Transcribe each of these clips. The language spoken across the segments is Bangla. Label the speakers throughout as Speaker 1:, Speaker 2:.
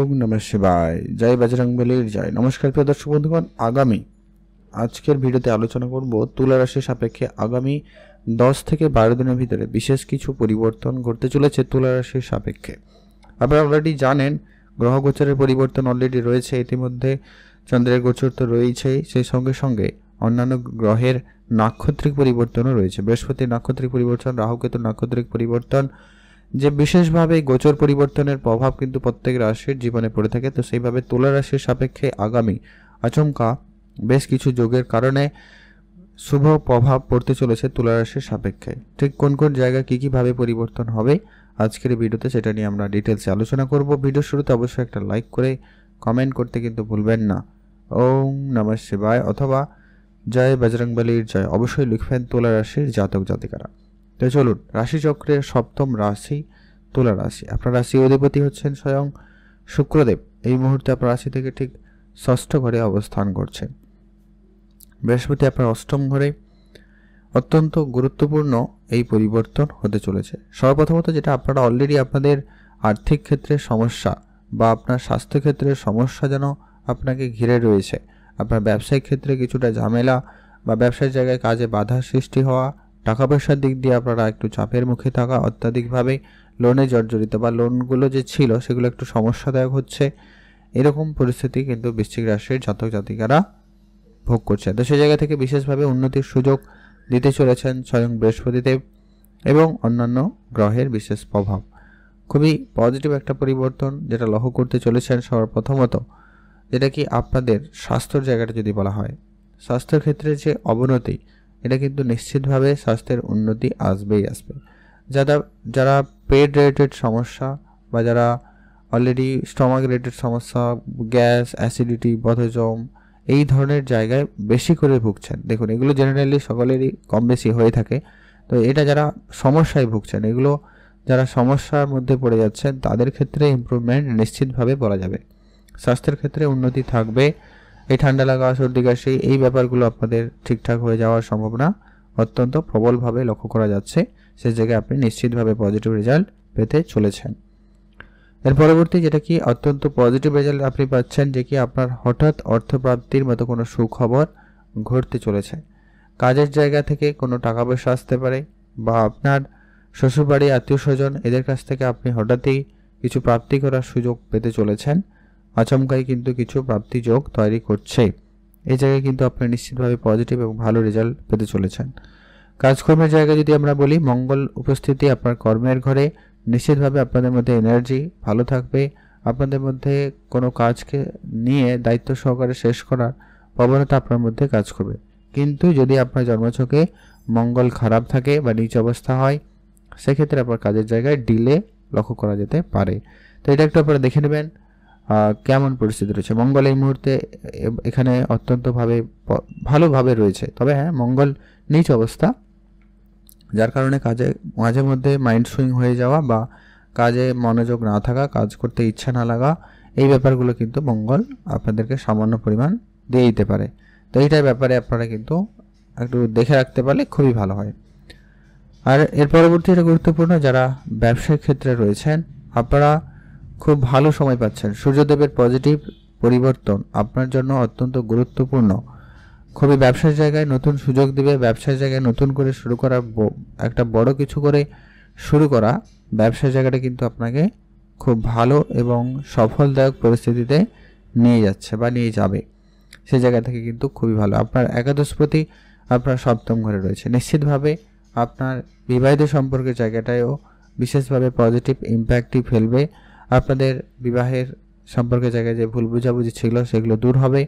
Speaker 1: ওম নমঃ শিবায়। জয় বজরংবলীর জয়। নমস্কার প্রিয় দর্শক বন্ধুগণ, আজকের ভিডিওতে আলোচনা করব তুলা রাশির সাপেক্ষে আগামী 10 থেকে 12 দিনের ভিতরে বিশেষ কিছু পরিবর্তন ঘটতে চলেছে তুলা রাশির সাপেক্ষে। আপনারা অলরেডি জানেন গ্রহ গোচরের পরিবর্তন অলরেডি রয়েছে, ইতিমধ্যে চন্দ্রের গোচর তো রয়েছেই, সেই সঙ্গে সঙ্গে অন্যান্য গ্রহের নাক্ষত্রিক পরিবর্তনও রয়েছে। বৃহস্পতির নাক্ষত্রিক পরিবর্তন, রাহুকেতুর নাক্ষত্রিক পরিবর্তন, যে বিশেষভাবে গোচর পরিবর্তনের প্রভাব কিন্তু প্রত্যেক রাশির জীবনে পড়ে থাকে। তো সেইভাবে তুলা রাশির সাপেক্ষে আগামী আচমকা বেশ কিছু যোগের কারণে শুভ প্রভাব পড়তে চলেছে তুলা রাশির সাপেক্ষে। ঠিক কোন কোন জায়গায় কী ভাবে পরিবর্তন হবে আজকের ভিডিওতে সেটা নিয়ে আমরা ডিটেলসে আলোচনা করব। ভিডিও শুরুতে অবশ্যই একটা লাইক করে কমেন্ট করতে কিন্তু ভুলবেন না। ওম নমঃ শিবায় অথবা জয় বজরংবলীর জয় অবশ্যই লিখবেন তুলা রাশির জাতক জাতিকারা। তো চলুন, রাশিচক্রের সপ্তম রাশি তুলা রাশি। আপনার রাশি অধিপতি হচ্ছেন স্বয়ং শুক্রদেব। এই মুহূর্তে আপনার রাশি থেকে ঠিক ষষ্ঠ ঘরে অবস্থান করছেন। বৃহস্পতি আপনার অষ্টম ঘরে। অত্যন্ত গুরুত্বপূর্ণ এই পরিবর্তন হতে চলেছে। সর্বপ্রথমত যেটা আপনারা অলরেডি আপনাদের আর্থিক ক্ষেত্রে সমস্যা বা আপনার স্বাস্থ্য ক্ষেত্রের সমস্যা যেন আপনাকে ঘিরে রয়েছে, আপনার ব্যবসায়িক ক্ষেত্রে কিছুটা ঝামেলা বা ব্যবসার জায়গায় কাজে বাধা সৃষ্টি হওয়া, টাকা পয়সার দিক দিয়ে আপনারা একটু চাপের মুখে থাকা, অত্যাধিকভাবে লোনে জর্জরিত বা লোনগুলো যে ছিল সেগুলো একটু সমস্যাদায়ক হচ্ছে, এরকম পরিস্থিতি কিন্তু বৃশ্চিক রাশির জাতক জাতিকারা ভোগ করছে। তো সেই জায়গা থেকে বিশেষভাবে উন্নতির সুযোগ দিতে চলেছেন স্বয়ং বৃহস্পতিদেব এবং অন্যান্য গ্রহের বিশেষ প্রভাব। খুবই পজিটিভ একটা পরিবর্তন যেটা লক্ষ্য করতে চলেছেন। সর্বপ্রথমত যেটা কি আপনাদের স্বাস্থ্যের জায়গাটা যদি বলা হয়, স্বাস্থ্যের ক্ষেত্রে যে অবনতি, এটা কিন্তু নিশ্চিতভাবে স্বাস্থ্যের উন্নতি আসবেই আসবে। যারা পেট রিলেটেড সমস্যা বা যারা অলরেডি স্টমাক রিলেটেড সমস্যা, গ্যাস, অ্যাসিডিটি, বদহজম এই ধরনের জায়গায় বেশি করে ভুগছেন, দেখুন এগুলো জেনারেলি সকলেরই কম বেশি হয়ে থাকে। তো এটা যারা সমস্যায় ভুগছেন, এগুলো যারা সমস্যার মধ্যে পড়ে যাচ্ছেন তাদের ক্ষেত্রে ইমপ্রুভমেন্ট নিশ্চিতভাবে বলা যাবে। স্বাস্থ্যের ক্ষেত্রে উন্নতি থাকবে। এই ঠান্ডা লাগা, সর্দি কাশি এই ব্যাপারগুলো আপনাদের ঠিকঠাক হয়ে যাওয়ার সম্ভাবনা অত্যন্ত প্রবলভাবে লক্ষ্য করা যাচ্ছে। সেই জায়গায় আপনি নিশ্চিতভাবে পজিটিভ রেজাল্ট পেতে চলেছেন। এর পরবর্তী যেটা কি অত্যন্ত পজিটিভ রেজাল্ট আপনি পাচ্ছেন, যে কি আপনার হঠাৎ অর্থপ্রাপ্তির মতো কোনো সুখবর ঘটতে চলেছে। কাজের জায়গা থেকে কোনো টাকা পয়সা আসতে পারে বা আপনার শ্বশুরবাড়ি, আত্মীয় স্বজন এদের কাছ থেকে আপনি হঠাৎই কিছু প্রাপ্তি করার সুযোগ পেতে চলেছেন। আচমকাই কিন্তু কিছু প্রাপ্তি যোগ তৈরি করছে। এই জায়গায় কিন্তু আপনি নিশ্চিতভাবে পজিটিভ এবং ভালো রেজাল্ট পেতে চলেছেন। কাজকর্মের জায়গায় যদি আমরা বলি, মঙ্গল উপস্থিতি আপনার কর্মের ঘরে, নিশ্চিতভাবে আপনাদের মধ্যে এনার্জি ভালো থাকবে। আপনাদের মধ্যে কোনো কাজকে নিয়ে দায়িত্ব সহকারে শেষ করার প্রবণতা আপনার মধ্যে কাজ করবে। কিন্তু যদি আপনার জন্মছকে মঙ্গল খারাপ থাকে বা নিচ অবস্থা হয়, সেক্ষেত্রে আপনার কাজের জায়গায় ডিলে লক্ষ্য করা যেতে পারে। তো এটা একটু আপনারা দেখে নেবেন কেমন পরিস্থিতি রয়েছে। মঙ্গল এই মুহূর্তে এখানে অত্যন্তভাবে ভালোভাবে রয়েছে, তবে হ্যাঁ মঙ্গল নিচ অবস্থা, যার কারণে কাজে মাঝে মধ্যে মাইন্ড সুইং হয়ে যাওয়া বা কাজে মনোযোগ না থাকা, কাজ করতে ইচ্ছা না লাগা, এই ব্যাপারগুলো কিন্তু মঙ্গল আপনাদেরকে সামান্য পরিমাণ দিয়ে দিতে পারে। তো এইটার ব্যাপারে আপনারা কিন্তু একটু দেখে রাখতে পারলে খুবই ভালো হয়। আর এর পরবর্তী এটা গুরুত্বপূর্ণ, যারা ব্যবসায়িক ক্ষেত্রে রয়েছেন আপনারা খুব ভালো সময় পাচ্ছেন। সূর্যদেবের পজিটিভ পরিবর্তন আপনার জন্য অত্যন্ত গুরুত্বপূর্ণ। খুবই ব্যবসার জায়গায় নতুন সুযোগ দেবে। ব্যবসার জায়গায় নতুন করে শুরু করা, একটা বড় কিছু করে শুরু করা ব্যবসার জায়গাটা কিন্তু আপনাকে খুব ভালো এবং সফলদায়ক পরিস্থিতিতে নিয়ে যাচ্ছে বা নিয়ে যাবে। সেই জায়গা থেকে কিন্তু খুবই ভালো। আপনার একাদশপতি আপনার সপ্তম ঘরে রয়েছে, নিশ্চিতভাবে আপনার বিবাহিত সম্পর্কের জায়গাটায়ও বিশেষভাবে পজিটিভ ইম্প্যাক্টই ফেলবে। আপনাদের বিবাহের সম্পর্কের জায়গায় যে ভুল বোঝাবুঝি ছিল সেগুলো দূর হবে।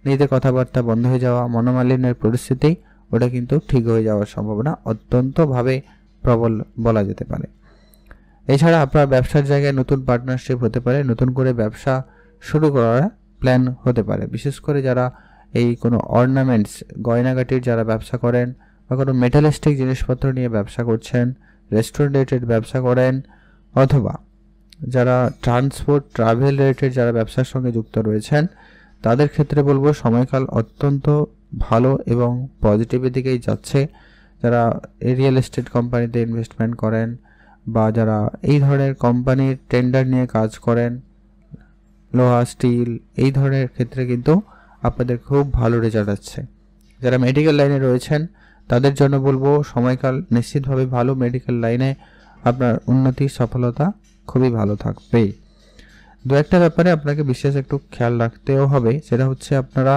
Speaker 1: নিজেদের কথাবার্তা বন্ধ হয়ে যাওয়া, মনোমালিন্যের পরিস্থিতি, ওটা কিন্তু ঠিক হয়ে যাওয়ার সম্ভাবনা অত্যন্তভাবে প্রবল বলা যেতে পারে। এছাড়া আপনার ব্যবসার জায়গায় নতুন পার্টনারশিপ হতে পারে, নতুন করে ব্যবসা শুরু করার প্ল্যান হতে পারে। বিশেষ করে যারা এই কোনো অর্নামেন্টস, গয়নাগাটির যারা ব্যবসা করেন বা কোনো মেটালিস্টিক জিনিসপত্র নিয়ে ব্যবসা করছেন, রেস্টুরেন্ট রিলেটেড ব্যবসা করেন, অথবা যারা ট্রান্সপোর্ট ট্রাভেল রিলেটেড যারা ব্যবসার সঙ্গে যুক্ত রয়েছেন, তাদের ক্ষেত্রে বলবো সময়কাল অত্যন্ত ভালো এবং পজিটিভের দিকেই যাচ্ছে। যারা রিয়েল এস্টেট কোম্পানিতে ইনভেস্টমেন্ট করেন বা যারা এই ধরনের কোম্পানির টেন্ডার নিয়ে কাজ করেন, লোহা, স্টিল এই ধরনের ক্ষেত্রে কিন্তু আপনাদের খুব ভালো রেজাল্ট আসছে। যারা মেডিকেল লাইনে রয়েছেন তাদের জন্য বলবো সময়কাল নিশ্চিতভাবে ভালো। মেডিকেল লাইনে আপনার উন্নতি, সফলতা খুবই ভালো থাকবে। দু একটা ব্যাপারে আপনাকে বিশেষ একটু খেয়াল রাখতেও হবে, সেটা হচ্ছে আপনারা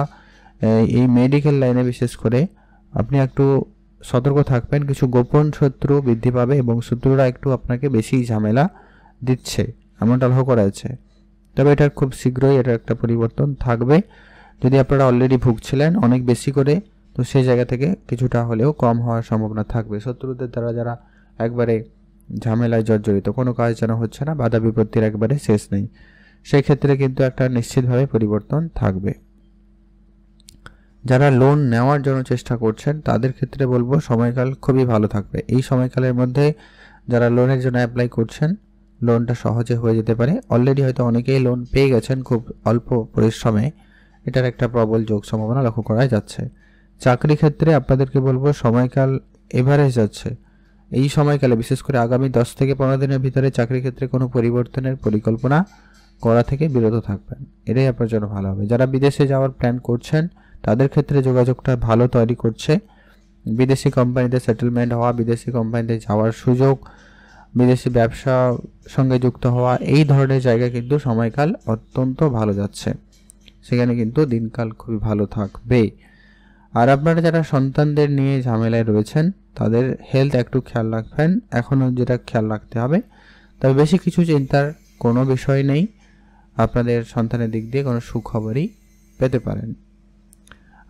Speaker 1: এই মেডিকেল লাইনে বিশেষ করে আপনি একটু সতর্ক থাকবেন। কিছু গোপন শত্রু বৃদ্ধি পাবে এবং শত্রুরা একটু আপনাকে বেশি ঝামেলা দিচ্ছে, এমনটা লক্ষ্য করা যাচ্ছে। তবে এটার খুব শীঘ্রই এটার একটা পরিবর্তন থাকবে। যদি আপনারা অলরেডি ভুগছিলেন অনেক বেশি করে, তো সেই জায়গা থেকে কিছুটা হলেও কম হওয়ার সম্ভাবনা থাকবে। শত্রুদের দ্বারা যারা একবারে ঝামেলায় জর্জরিত, কোনো কাজ যেন হচ্ছে না, বাধা বিপত্তির একবারে শেষ নেই, সেই ক্ষেত্রে কিন্তু একটা নিশ্চিতভাবে পরিবর্তন থাকবে। যারা লোন নেওয়ার জন্য চেষ্টা করছেন তাদের ক্ষেত্রে বলবো সময়কাল খুবই ভালো থাকবে। এই সময়কালের মধ্যে যারা লোনের জন্য অ্যাপ্লাই করছেন লোনটা সহজে হয়ে যেতে পারে। অলরেডি হয়তো অনেকেই লোন পেয়ে গেছেন খুব অল্প পরিশ্রমে, এটার একটা প্রবল যোগ সম্ভাবনা লক্ষ্য করা যাচ্ছে। চাকরি ক্ষেত্রে আপনাদেরকে বলবো সময়কাল এভারেজ যাচ্ছে। এই সময়কালে বিশেষ করে আগামী 10 থেকে 15 দিনের ভিতরে চাকরি ক্ষেত্রে কোনো পরিবর্তনের পরিকল্পনা করা থেকে বিরত থাকবেন, এটাই আপনার জন্য ভালো হবে। যারা বিদেশে যাওয়ার প্ল্যান করছেন তাদের ক্ষেত্রে যোগাযোগটা ভালো তৈরি করছে। বিদেশি কোম্পানিতে সেটেলমেন্ট হওয়া, বিদেশি কোম্পানিতে যাওয়ার সুযোগ, বিদেশি ব্যবসা সঙ্গে যুক্ত হওয়া, এই ধরনের জায়গায় কিন্তু সময়কাল অত্যন্ত ভালো যাচ্ছে। সেখানে কিন্তু দিনকাল খুবই ভালো থাকবে। আর আপনারা যারা সন্তানদের নিয়ে ঝামেলায় রয়েছেন তাদের হেলথ একটু খেয়াল রাখবেন, এখনও যেটা খেয়াল রাখতে হবে। তবে বেশি কিছু চিন্তার কোনো বিষয় নেই, আপনাদের সন্তানের দিক দিয়ে কোনো সুখবরই পেতে পারেন।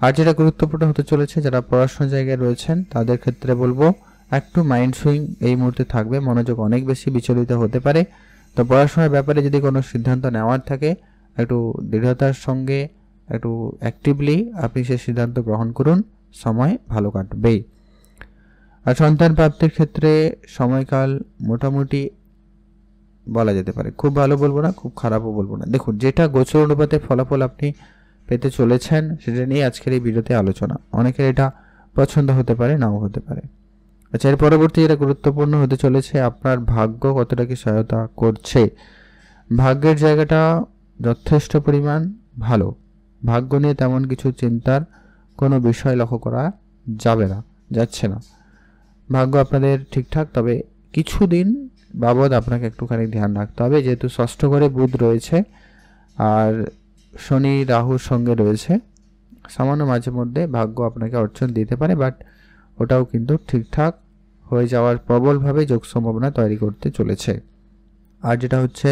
Speaker 1: আর যেটা গুরুত্বপূর্ণ হতে চলেছে, যারা পড়াশোনার জায়গায় রয়েছেন তাদের ক্ষেত্রে বলবো একটু মাইন্ড সুইং এই মুহূর্তে থাকবে, মনোযোগ অনেক বেশি বিচলিত হতে পারে। তো পড়াশোনার ব্যাপারে যদি কোনো সিদ্ধান্ত নেওয়ার থাকে একটু দৃঢ়তার সঙ্গে একটু অ্যাক্টিভলি আপনি সেই সিদ্ধান্ত গ্রহণ করুন, সময় ভালো কাটবে। আর সন্তান প্রাপ্তির ক্ষেত্রে সময়কাল মোটামুটি বলা যেতে পারে, খুব ভালো বলবো না, খুব খারাপও বলবো না। দেখুন, যেটা গোচর অনুপাতে ফলাফল আপনি পেতে চলেছেন সেটা নিয়ে আজকের এই ভিডিওতে আলোচনা। অনেকের এটা পছন্দ হতে পারে, নাও হতে পারে। আচ্ছা, এর পরবর্তী যেটা গুরুত্বপূর্ণ হতে চলেছে, আপনার ভাগ্য কতটা কি সহায়তা করছে। ভাগ্যের জায়গাটা যথেষ্ট পরিমাণ ভালো। ভাগ্য নিয়ে তেমন কিছু চিন্তার কোনো বিষয় লক্ষ্য করা যাচ্ছে না। ভাগ্য আপনাদের ঠিকঠাক, তবে কিছুদিন বাবদ আপনাকে একটুখানি ধ্যান রাখতে হবে, যেহেতু ষষ্ঠ ঘরে বুধ রয়েছে আর শনি রাহুর সঙ্গে রয়েছে। সামান্য মাঝে মধ্যে ভাগ্য আপনাকে অর্জন দিতে পারে, বাট ওটাও কিন্তু ঠিকঠাক হয়ে যাওয়ার প্রবলভাবে যোগ সম্ভাবনা তৈরি করতে চলেছে। আর যেটা হচ্ছে,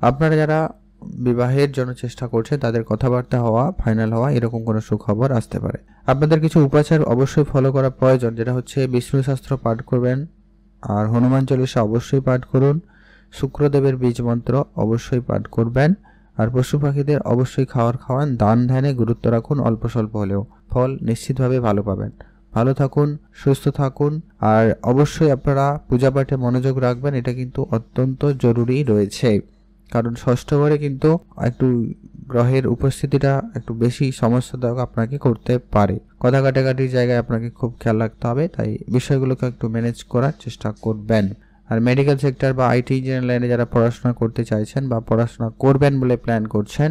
Speaker 1: আপনারা যারা বিবাহের জন্য চেষ্টা করছেন তাদের কথাবার্তা হওয়া, ফাইনাল হওয়া, এরকম কোনো সুখবর আসতে পারে। আপনাদের কিছু উপাচার অবশ্যই ফলো করা প্রয়োজন, যেটা হচ্ছে বিষ্ণু শাস্ত্র পাঠ করবেন, আর হনুমান চল্লিশা অবশ্যই পাঠ করুন, শুক্রদেবের বীজ মন্ত্র অবশ্যই পাঠ করবেন, আর পশু পাখিদের অবশ্যই খাওয়ান, দান ধ্যানে গুরুত্ব রাখুন, অল্প স্বল্প হলেও ফল নিশ্চিতভাবে ভালো পাবেন। ভালো থাকুন, সুস্থ থাকুন, আর অবশ্যই আপনারা পূজা পাঠে মনোযোগ রাখবেন, এটা কিন্তু অত্যন্ত জরুরি রয়েছে। কারণ ষষ্ঠ ঘরে কিন্তু একটু গ্রহের উপস্থিতিটা একটু বেশি সমস্যাদায়ক আপনাকে করতে পারে। কথা কাটাকাটির জায়গায় আপনাকে খুব খেয়াল রাখতে হবে, তাই বিষয়গুলোকে একটু ম্যানেজ করার চেষ্টা করবেন। আর মেডিকেল সেক্টর বা আইটি ইঞ্জিনিয়ারিং লাইনে যারা পড়াশোনা করতে চাইছেন বা পড়াশোনা করবেন বলে প্ল্যান করছেন,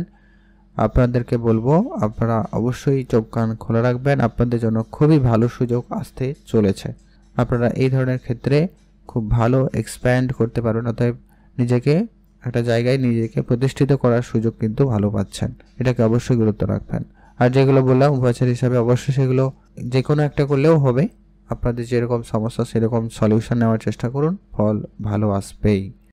Speaker 1: আপনাদেরকে বলবো আপনারা অবশ্যই চোখ কান খোলা রাখবেন, আপনাদের জন্য খুবই ভালো সুযোগ আসতে চলেছে। আপনারা এই ধরনের ক্ষেত্রে খুব ভালো এক্সপ্যান্ড করতে পারবেন, অতএব নিজেকে একটা জায়গায় নিজেকে প্রতিষ্ঠিত করার সুযোগ কিন্তু ভালো পাচ্ছেন, এটাকে অবশ্যই গুরুত্ব রাখবেন। আর যেগুলো বললাম উপাচার হিসাবে অবশ্যই সেগুলো যে কোনো একটা করলেও হবে। আপনাদের যেরকম সমস্যা সেরকম সলিউশন নেওয়ার চেষ্টা করুন, ফল ভালো আসবেই।